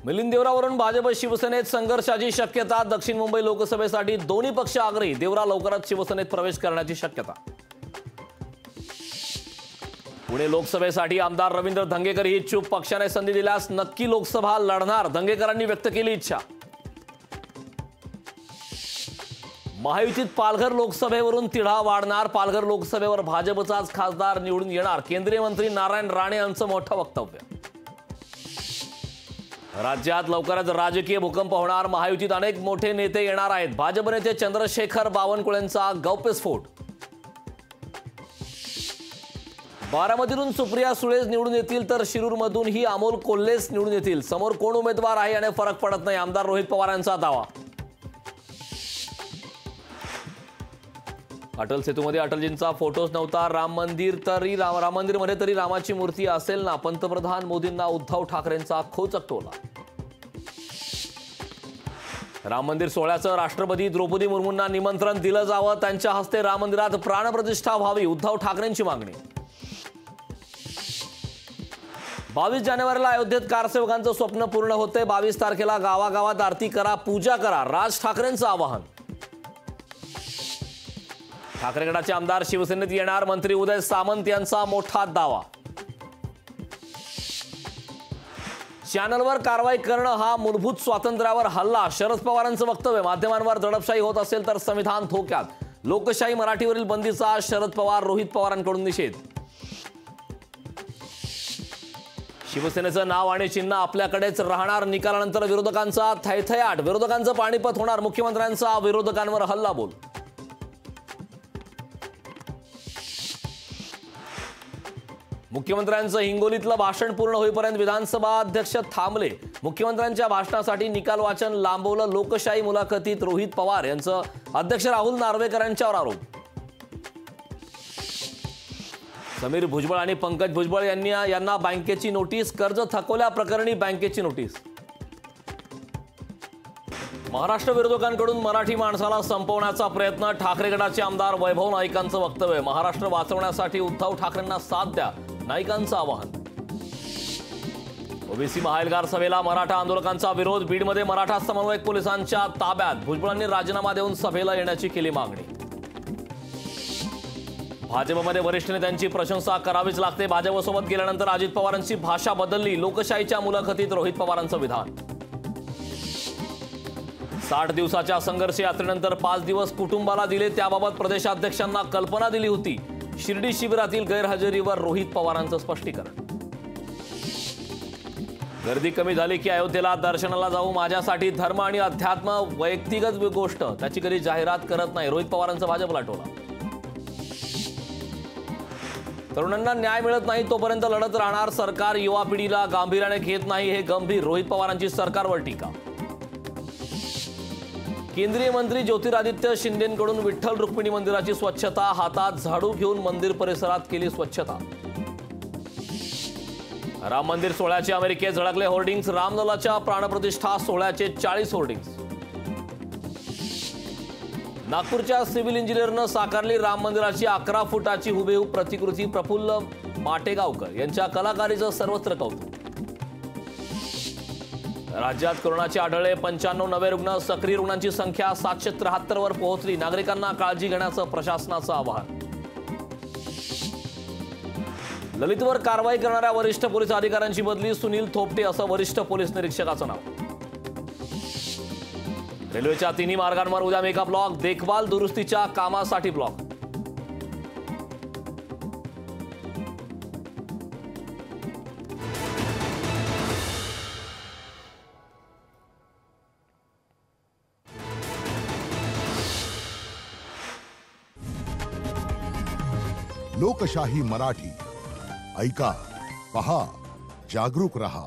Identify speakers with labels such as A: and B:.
A: मिलिंद देवरावरून भाजप शिवसेनेत संघर्षाची शक्यता। दक्षिण मुंबई लोकसभेसाठी दोन्ही पक्ष आग्रही। देवरा लवकरच शिवसेनेत प्रवेश करण्याची शक्यता। पुणे लोकसभेसाठी आमदार रवींद्र धंगेकर ही इच्छुक। पक्षाने संधी दिल्यास नक्की लोकसभा लढणार, धंगेकरांनी व्यक्त केली इच्छा। महायुतीत पालघर लोकसभेवरून तिढा वाढणार। पालघर लोकसभेवर भाजपचाच खासदार निवडून येणार। केंद्रीय मंत्री नारायण राणे यांचं मोठं वक्तव्य। राज्यात लवकरच राजकीय भूकंप होणार। महायुतीत अनेक मोठे नेते येणार आहेत। भाजप नेते चंद्रशेखर बावनकुळेंचा गौप्यस्फोट। बारामतीतून सुप्रिया सुळेच निवडून येतील तर शिरूरमधूनही अमोल कोल्हेच निवडून येतील। समोर कोण उमेदवार आहे याने फरक पडत नाही, आमदार रोहित पवार यांचा दावा। अटल सेतूमध्ये अटलजींचा फोटोच नव्हता। राम मंदिरमध्ये तरी रामाची मूर्ती असेल ना। पंतप्रधान मोदींना उद्धव ठाकरेंचा खोचक टोला। राम मंदिर सोहळ्याचं राष्ट्रपती द्रौपदी मुर्मूंना निमंत्रण दिलं जावं। त्यांच्या हस्ते राम मंदिरात प्राणप्रतिष्ठा व्हावी, उद्धव ठाकरेंची मागणी। 22 जानेवारीला अयोध्येत कारसेवकांचं स्वप्न पूर्ण होते। 22 तारखेला गावागावात आरती करा, पूजा करा, राज ठाकरेंचं आवाहन। ठाकरे गटाचे आमदार शिवसेनेत येणार। मंत्री उदय सामंत यांचा मोठा दावा। चॅनलवर कारवाई करणं हा मूलभूत स्वातंत्र्यावर हल्ला, शरद पवारांचं वक्तव्य। माध्यमांवर दडपशाही होत असेल तर संविधान धोक्यात। लोकशाही मराठीवरील बंदीचा शरद पवार रोहित पवारांकडून निषेध। शिवसेनेचं नाव आणि चिन्ह आपल्याकडेच राहणार। निकालानंतर विरोधकांचा थैथयाट। विरोधकांचं पाणीपत होणार। मुख्यमंत्र्यांचा विरोधकांवर हल्ला बोल। मुख्यमंत्र्यांचं हिंगोलीतलं भाषण पूर्ण होईपर्यंत विधानसभा अध्यक्ष थांबले। मुख्यमंत्र्यांच्या भाषणासाठी निकाल वाचन लांबवलं। लोकशाही मुलाखतीत रोहित पवार यांचं अध्यक्ष राहुल नार्वेकर यांच्यावर आरोप। समीर भुजबळ आणि पंकज भुजबळ यांना बँकेची नोटीस। कर्ज थकवल्याप्रकरणी बँकेची नोटीस। महाराष्ट्र विरोधकांकडून मराठी माणसाला संपवण्याचा प्रयत्न। ठाकरे गटाचे आमदार वैभव नाईकांचं वक्तव्य। महाराष्ट्र वाचवण्यासाठी उद्धव ठाकरेंना साथ द्या, नाईकांचं आवाहन। ओबीसी महाएल्गार सभेला मराठा आंदोलकांचा विरोध। बीडमध्ये मराठा समन्वयक पोलिसांच्या ताब्यात। भुजबळांनी राजीनामा देऊन सभेला येण्याची केली मागणी। भाजपमध्ये वरिष्ठ नेत्यांची प्रशंसा करावीच लागते। भाजपसोबत गेल्यानंतर अजित पवारांची भाषा बदलली। लोकशाहीच्या मुलाखतीत रोहित पवारांचं विधान। 60 दिवसाच्या संघर्ष यात्रेनंतर 5 दिवस कुटुंबाला दिले, त्याबाबत प्रदेशाध्यक्षांना कल्पना दिली होती। शिर्डी शिबिरातील गैरहजेरीवर रोहित पवारांचं स्पष्टीकरण। गर्दी कमी झाली की अयोध्येला दर्शनाला जाऊ। माझ्यासाठी धर्म आणि अध्यात्म वैयक्तिक गोष्ट, त्याची कधी जाहिरात करत नाही, रोहित पवारांचं भाजपला टोला। तरुणांना न्याय मिळत नाही तोपर्यंत लढत राहणार सरकार। युवा पिढीला गांभीर्याने घेत नाही, हे गंभीर, रोहित पवारांची सरकारवर टीका। केंद्रीय मंत्री ज्योतिरादित्य शिंदेंकडून विठ्ठल रुक्मिणी मंदिराची स्वच्छता। हातात झाडू घेऊन मंदिर परिसरात केली स्वच्छता। राम मंदिर सोहळ्याचे अमेरिकेत झळकले होर्डिंग्स। रामललाच्या प्राणप्रतिष्ठा सोहळ्याचे 40 होर्डिंग्स। नागपूरच्या सिव्हिल इंजिनियरनं साकारली राम मंदिराची 11 फुटाची हुबेहूब प्रतिकृती। प्रफुल्ल माटेगावकर यांच्या कलाकारीचं सर्वत्र कौतुक। राज्यात कोरोनाचे आढळले 95 नवे रुग्ण। सक्रिय रुग्णांची संख्या 773 वर पोहोचली। नागरिकांना काळजी घेण्याचं प्रशासनाचं आवाहन। ललितवर कारवाई करणाऱ्या वरिष्ठ पोलीस अधिकाऱ्यांची बदली। सुनील थोपटे असं वरिष्ठ पोलीस निरीक्षकाचं नाव। रेल्वेच्या तिन्ही मार्गांवर उद्या मेगा ब्लॉक। देखभाल दुरुस्तीच्या कामासाठी ब्लॉक।
B: लोकशाही मराठी ऐका, पहा, जागरूक रहा।